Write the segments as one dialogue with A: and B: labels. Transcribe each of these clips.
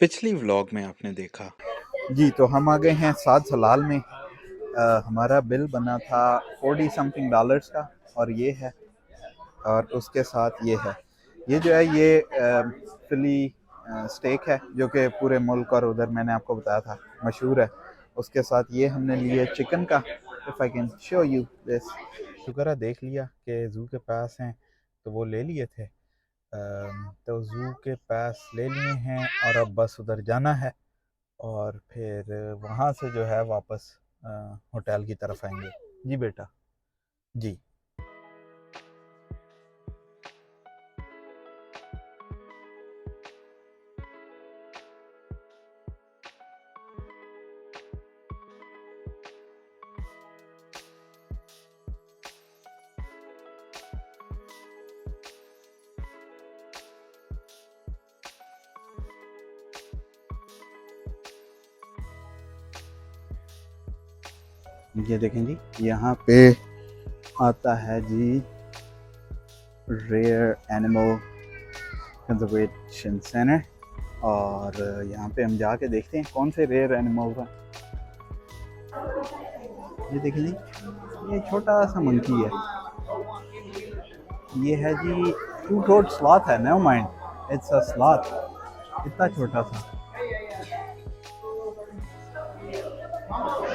A: पिछली व्लॉग में आपने देखा।
B: जी, तो हम आ गए हैं साद सलाल में। हमारा बिल बना था 40 समथिंग डॉलर्स का, और ये है, और उसके साथ ये है। ये जो है ये फिली स्टेक है, जो कि पूरे मुल्क और उधर मैंने आपको बताया था मशहूर है। उसके साथ ये हमने लिए चिकन का। If I can show you this. शुक्र है देख लिया कि ज़ू के पास हैं, तो वो ले लिए थे। तो ज़ू के पास ले लिए हैं और अब बस उधर जाना है, और फिर वहाँ से जो है वापस होटल की तरफ आएंगे। जी बेटा, जी। ये देखें जी, यहाँ पे आता है जी रेयर एनिमल कंजर्वेशन सेंटर, और यहाँ पे हम जाके देखते हैं कौन से रेयर एनिमल्स हैं। ये देखें जी, ये छोटा सा मंकी है। ये है जी टू थ्रोट स्लॉथ है, no mind, it's a sloth. इतना छोटा सा,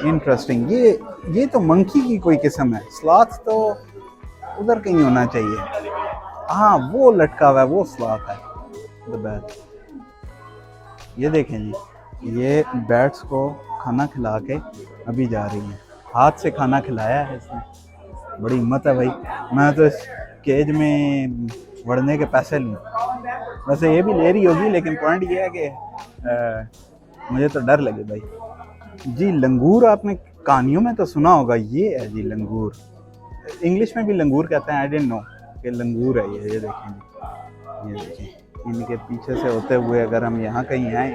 B: इंटरेस्टिंग। ये तो मंकी की कोई किस्म है, स्लॉथ तो उधर कहीं होना चाहिए। हाँ, वो लटका हुआ है, वो स्लॉथ है। The bat. ये देखें जी, ये बैट्स को खाना खिला के अभी जा रही है। हाथ से खाना खिलाया है इसने, बड़ी हिम्मत है भाई। मैं तो इस केज में बढ़ने के पैसे लूँ। वैसे ये भी ले रही होगी, लेकिन पॉइंट ये है कि मुझे तो डर लगे भाई। जी लंगूर आपने कहानियों में तो सुना होगा, ये है जी लंगूर। इंग्लिश में भी लंगूर कहते हैं, आई डेंट नो कि लंगूर है ये देखें जी, ये देखें। इनके पीछे से होते हुए अगर हम यहाँ कहीं आए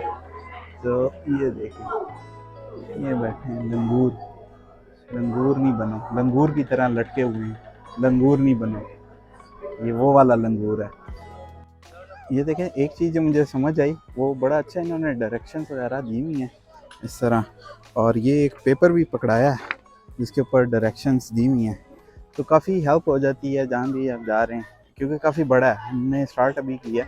B: तो ये देखें, ये बैठे हैं लंगूर। लंगूर नहीं बनो, लंगूर की तरह लटके हुए हैं। लंगूर नहीं बनो, ये वो वाला लंगूर है। ये देखें, एक चीज़ जो मुझे समझ आई, वो बड़ा अच्छा इन्होंने डायरेक्शंस वगैरह दी हुई हैं इस तरह। और ये एक पेपर भी पकड़ाया है जिसके ऊपर डायरेक्शंस दी हुई हैं, तो काफ़ी हेल्प हो जाती है जहाँ भी आप जा रहे हैं, क्योंकि काफ़ी बड़ा है। हमने स्टार्ट अभी किया,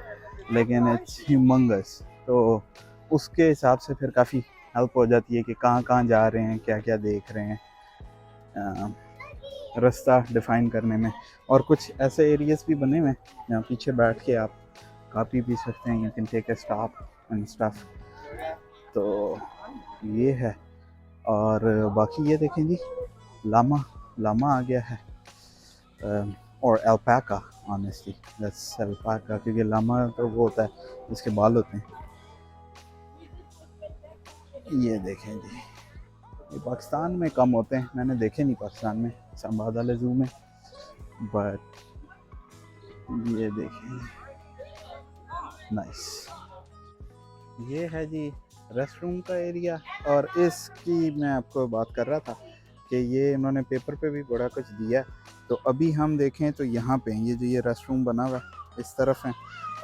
B: लेकिन इट्स ह्यूमंगस, तो उसके हिसाब से फिर काफ़ी हेल्प हो जाती है कि कहाँ कहाँ जा रहे हैं, क्या क्या देख रहे हैं, रास्ता डिफ़ाइन करने में। और कुछ ऐसे एरियाज़ भी बने हुए हैं जहाँ पीछे बैठ के आप काफ़ी पी सकते हैं, you can take a stop and stuff. तो ये है। और बाकी ये देखें जी, लामा, लामा आ गया है, और अल्पाका। ऑनेस्टली दैट्स अल्पाका, क्योंकि लामा तो वो होता है जिसके बाल होते हैं। ये देखें जी, ये पाकिस्तान में कम होते हैं, मैंने देखे नहीं पाकिस्तान में, इस्लामाबाद वाले ज़ू में। बट ये देखें, नाइस। ये है जी रेस्ट रूम का एरिया। और इसकी मैं आपको बात कर रहा था कि ये इन्होंने पेपर पे भी बड़ा कुछ दिया। तो अभी हम देखें तो यहाँ पे ये जो ये रेस्ट रूम बना हुआ है इस तरफ है,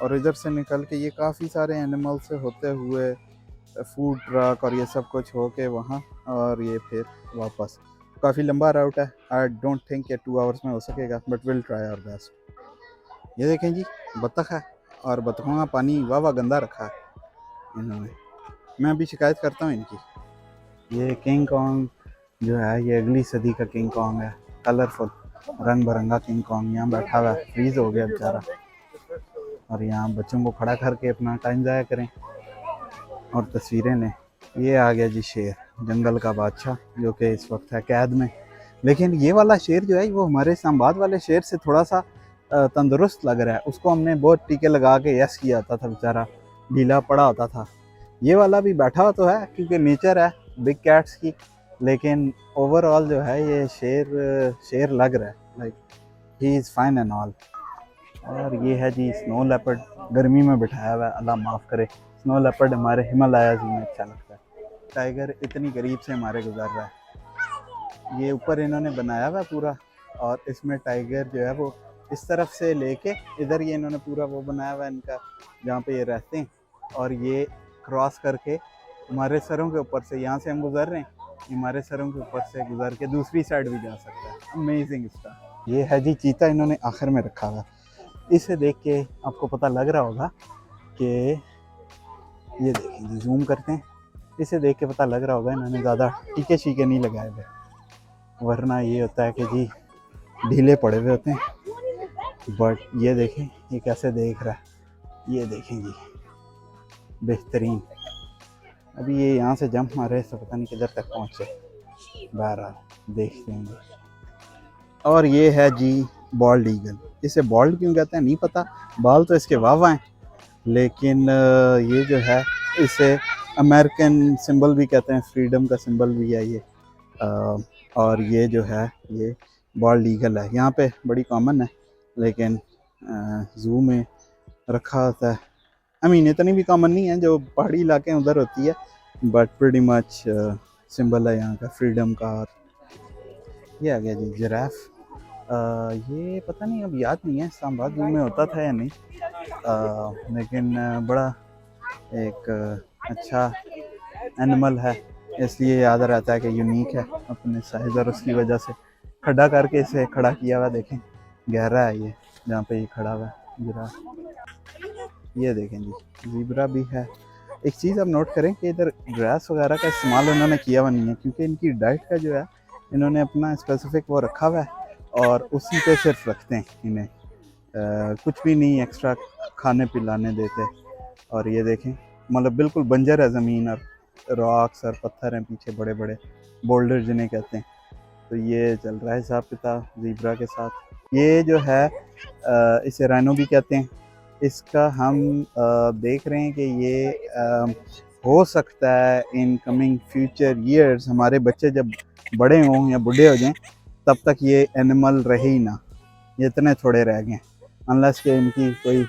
B: और इधर से निकल के ये काफ़ी सारे एनिमल से होते हुए फूड ट्रक और ये सब कुछ हो के वहाँ, और ये फिर वापस। काफ़ी लंबा राउट है, आई डोंट थिंक ये 2 आवर्स में हो सकेगा, but will try our best. ये देखें जी, बतख है, और बतखों का पानी वाह वाह गंदा रखा है इन्होंने। मैं अभी शिकायत करता हूँ इनकी। ये किंग कॉन्ग जो है, ये अगली सदी का किंग कॉन्ग है, कलरफुल रंग बिरंगा किंग कॉन्ग यहाँ बैठा हुआ है, फ्रीज हो गया बेचारा। और यहाँ बच्चों को खड़ा करके अपना टाइम ज़ाया करें और तस्वीरें लें। ये आ गया जी शेर, जंगल का बादशाह, जो कि इस वक्त है कैद में। लेकिन ये वाला शेर जो है वो हमारे इस्लामाबाद वाले शेर से थोड़ा सा तंदुरुस्त लग रहा है। उसको हमने बहुत टीके लगा के यस किया था बेचारा ढीला पड़ा होता था। ये वाला भी बैठा हुआ तो है क्योंकि नेचर है बिग कैट्स की, लेकिन ओवरऑल जो है ये शेर शेर लग रहा है, like he is fine and all. और ये है जी स्नो लेपर्ड, गर्मी में बिठाया हुआ है, अल्लाह माफ़ करे। स्नो लेपर्ड हमारे हिमालयाज़ में अच्छा लगता है। टाइगर इतनी करीब से हमारे गुजर रहा है। ये ऊपर इन्होंने बनाया हुआ है पूरा, और इसमें टाइगर जो है वो इस तरफ से लेके इधर ये इन्होंने पूरा वो बनाया हुआ है इनका, जहाँ पे ये रहते हैं। और ये क्रॉस करके हमारे सरों के ऊपर से, यहाँ से हम गुजर रहे हैं, हमारे सरों के ऊपर से गुजर के दूसरी साइड भी जा सकता है। अमेजिंग इसका। ये है जी चीता, इन्होंने आखिर में रखा हुआ। इसे देख के आपको पता लग रहा होगा कि ये देखें जी, जूम करते हैं, इसे देख के पता लग रहा होगा इन्होंने ज़्यादा टीके शीके नहीं लगाए हुए, वरना ये होता है कि जी ढीले पड़े हुए होते हैं। बट ये देखें ये कैसे देख रहा है, ये देखें जी बेहतरीन। अभी ये यहाँ से जंप मारे तो पता नहीं किधर तक पहुँचे, बहरहाल देखते हैं। और ये है जी बॉल्ड ईगल। इसे बॉल्ड क्यों कहते हैं नहीं पता, बाल तो इसके वाह हैं, लेकिन ये जो है इसे अमेरिकन सिंबल भी कहते हैं, फ्रीडम का सिंबल भी है ये। और ये जो है ये बॉल्ड ईगल है, यहाँ पे बड़ी कॉमन है, लेकिन ज़ू में रखा होता है। आई मीन इतनी भी कॉमन नहीं है, जो पहाड़ी इलाके हैं उधर होती है, बट प्रीटी मच सिंबल है यहाँ का फ्रीडम का। और ये आ गया जी जिराफ। ये पता नहीं अब याद नहीं है इस्लामाबाद ज़ू में होता था या नहीं, लेकिन बड़ा एक अच्छा एनिमल है, इसलिए याद रहता है कि यूनिक है अपने साइज़ और उसकी वजह से। खड़ा करके इसे खड़ा किया हुआ देखें, गहरा है ये जहाँ पे ये खड़ा हुआ है जिराफ। ये देखें जी ज़ीब्रा भी है। एक चीज़ आप नोट करें कि इधर ग्रास वगैरह का इस्तेमाल उन्होंने किया हुआ नहीं है, क्योंकि इनकी डाइट का जो है इन्होंने अपना स्पेसिफिक वो रखा हुआ है और उसी पे सिर्फ रखते हैं इन्हें, कुछ भी नहीं एक्स्ट्रा खाने पिलाने देते। और ये देखें मतलब बिल्कुल बंजर है ज़मीन, और रॉक्स और पत्थर हैं पीछे बड़े बड़े, बोल्डर जिन्हें कहते हैं। तो ये चल रहा है हिसाब किताब ज़ीब्रा के साथ। ये जो है इसे राइनो भी कहते हैं। इसका हम देख रहे हैं कि ये हो सकता है इन कमिंग फ्यूचर ईयर्स हमारे बच्चे जब बड़े हों या बूढ़े हो जाएं तब तक ये एनिमल रहे ही ना, ये इतने थोड़े रह गए, अनलेस कि इनकी कोई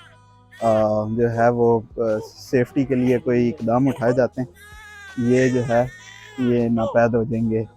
B: जो है वो सेफ्टी के लिए कोई इकदाम उठाए जाते हैं। ये जो है ये नापैद हो जाएंगे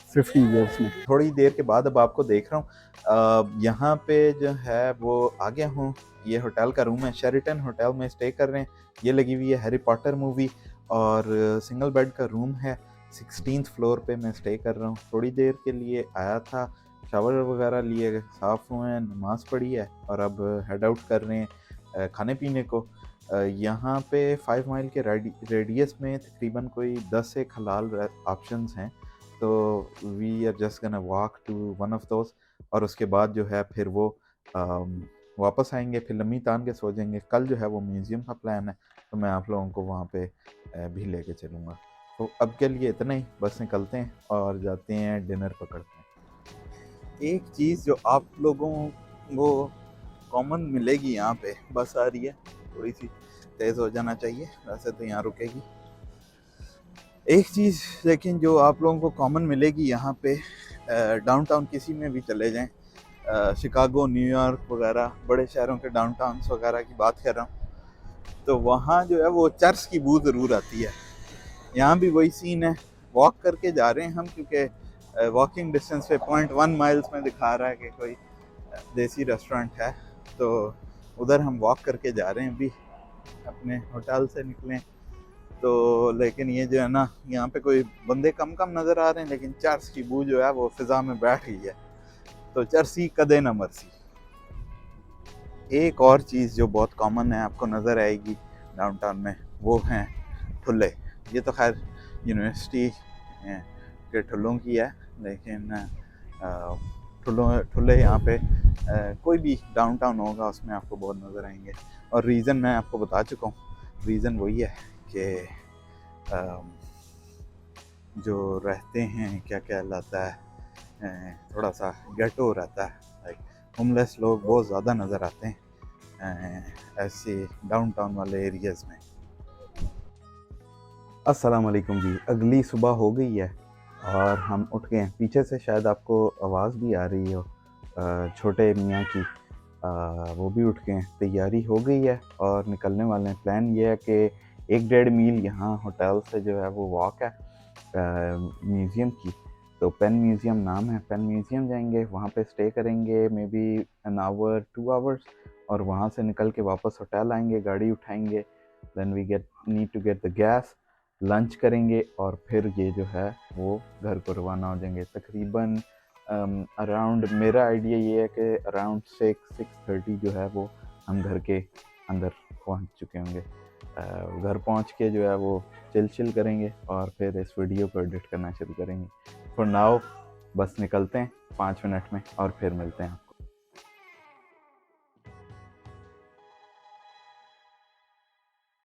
B: 50 ईयर्स में। थोड़ी देर के बाद अब आपको देख रहा हूँ यहाँ पे जो है वो आ गया हूँ। ये होटल का रूम है, शेरिटन होटल में स्टे कर रहे हैं। ये लगी हुई है हैरी पॉटर मूवी, और सिंगल बेड का रूम है। 16th फ्लोर पे मैं स्टे कर रहा हूँ। थोड़ी देर के लिए आया था, शावर वगैरह लिए, साफ़ हुए हैं, नमाज़ पढ़ी है, और अब हेड आउट कर रहे हैं खाने पीने को। यहाँ पे 5 माइल के रेडियस में तकरीबन कोई 10 से हलाल ऑप्शंस हैं, तो we are just gonna walk to one of those, और उसके बाद जो है फिर वो वापस आएंगे, फिर लम्बी तान के सो जाएंगे। कल जो है वो म्यूज़ियम का प्लान है, तो मैं आप लोगों को वहाँ पे भी लेके चलूँगा। तो अब के लिए इतना ही, बस निकलते हैं और जाते हैं डिनर पकड़ते हैं। एक चीज़ जो आप लोगों को कॉमन मिलेगी यहाँ पे, बस आ रही है, थोड़ी सी तेज़ हो जाना चाहिए, वैसे तो यहाँ रुकेगी। एक चीज़ लेकिन जो आप लोगों को कॉमन मिलेगी यहाँ पे, डाउनटाउन किसी में भी चले जाएं, शिकागो, न्यूयॉर्क वगैरह बड़े शहरों के डाउनटाउन्स वगैरह की बात कर रहा हूँ, तो वहाँ जो है वो चर्च की बू ज़रूर आती है। यहाँ भी वही सीन है। वॉक करके जा रहे हैं हम, क्योंकि वॉकिंग डिस्टेंस पे 0.1 माइल्स में दिखा रहा है कि कोई देसी रेस्टोरेंट है, तो उधर हम वॉक करके जा रहे हैं। अभी अपने होटल से निकले तो, लेकिन ये जो है ना, यहाँ पे कोई बंदे कम कम नज़र आ रहे हैं, लेकिन चर्च की बू जो है वो फिज़ा में बैठ गई है। तो चर्ची कदे न मरसी। एक और चीज़ जो बहुत कॉमन है, आपको नज़र आएगी डाउनटाउन में, वो हैं ठुल्ले। ये तो खैर यूनिवर्सिटी के ठुल्लों की है, लेकिन ठुल्ले यहाँ पे कोई भी डाउनटाउन होगा उसमें आपको बहुत नज़र आएंगे। और रीज़न मैं आपको बता चुका हूँ, रीज़न वही है कि जो रहते हैं क्या कहलाता है, थोड़ा सा गेटो रहता है, लाइक होमलेस लोग बहुत ज़्यादा नज़र आते हैं ऐसे डाउनटाउन वाले एरियाज़ में। अस्सलाम वालेकुम जी, अगली सुबह हो गई है और हम उठ गए हैं। पीछे से शायद आपको आवाज़ भी आ रही हो छोटे मियाँ की, वो भी उठ गए हैं। तैयारी हो गई है और निकलने वाले हैं। प्लान ये है कि 1-1.5 मील यहाँ होटल से जो है वो वॉक है म्यूज़ियम की। तो पेन म्यूज़ियम नाम है, पेन म्यूज़ियम जाएंगे, वहाँ पे स्टे करेंगे मे बी 1 आवर 2 आवर्स, और वहाँ से निकल के वापस होटल आएंगे, गाड़ी उठाएंगे then we need to get the gas, lunch करेंगे और फिर ये जो है वो घर को रवाना हो जाएंगे। तकरीबन अराउंड मेरा आइडिया ये है कि अराउंड 6:30 जो है वो हम घर के अंदर पहुंच चुके होंगे। घर पहुंच के जो है वो चिल करेंगे और फिर इस वीडियो को एडिट करना शुरू करेंगे। फॉर नाउ बस निकलते हैं 5 मिनट में और फिर मिलते हैं।